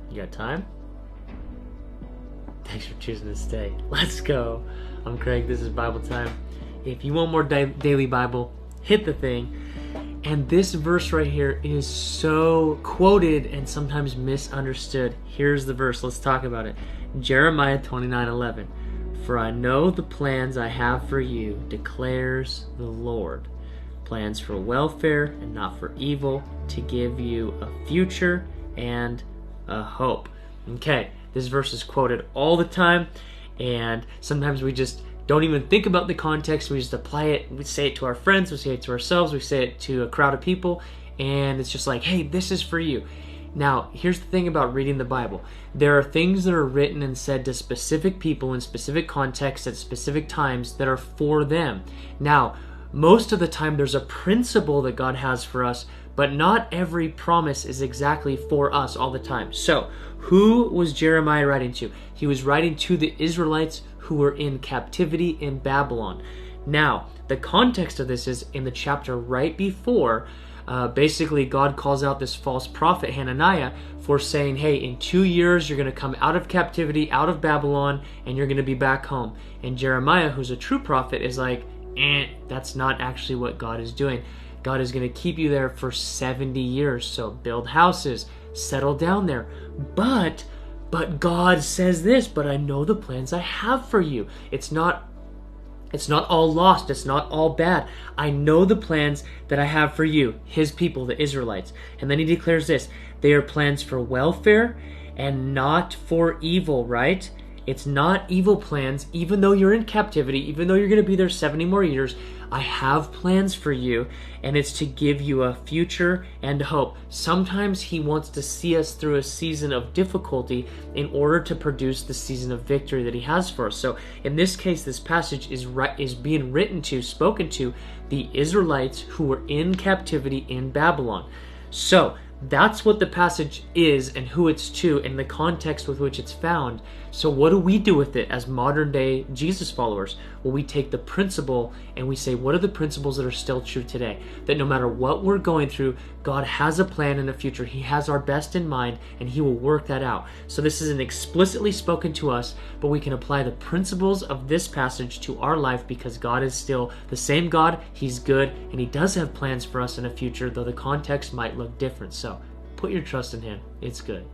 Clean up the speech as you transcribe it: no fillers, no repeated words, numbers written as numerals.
You got time? Thanks for choosing to stay. Let's go. I'm Craig. This is Bible Time. If you want more daily Bible, hit the thing. And this verse right here is so quoted and sometimes misunderstood. Here's the verse. Let's talk about it. Jeremiah 29:11. For I know the plans I have for you, declares the Lord. Plans for welfare and not for evil, to give you a future and a hope. Okay, this verse is quoted all the time, and sometimes we just don't even think about the context. We just apply it. We say it to our friends, we say it to ourselves, we say it to a crowd of people, and it's just like, hey, this is for you. Now, here's the thing about reading the Bible. There are things that are written and said to specific people in specific contexts at specific times that are for them. Now, most of the time there's a principle that God has for us, but not every promise is exactly for us all the time. So, who was Jeremiah writing to? He was writing to the Israelites who were in captivity in Babylon. Now, the context of this is in the chapter right before. Basically, God calls out this false prophet, Hananiah, for saying, hey, in 2 years, you're going to come out of captivity, out of Babylon, and you're going to be back home. And Jeremiah, who's a true prophet, is like, that's not actually what God is doing. God is going to keep you there for 70 years. So build houses, settle down there. But God says this, but I know the plans I have for you. It's not all lost. It's not all bad. I know the plans that I have for you, his people, the Israelites. And then he declares this, they are plans for welfare and not for evil, right? It's not evil plans, even though you're in captivity, even though you're going to be there 70 more years. I have plans for you, and it's to give you a future and hope. Sometimes he wants to see us through a season of difficulty in order to produce the season of victory that he has for us. So in this case, this passage is being written to, spoken to the Israelites who were in captivity in Babylon. So that's what the passage is and who it's to and the context with which it's found. So what do we do with it as modern day Jesus followers? Well, we take the principle and we say, what are the principles that are still true today? That no matter what we're going through, God has a plan in the future. He has our best in mind, and he will work that out. So this isn't explicitly spoken to us, but we can apply the principles of this passage to our life because God is still the same God. He's good, and he does have plans for us in the future, though the context might look different. So put your trust in him. It's good.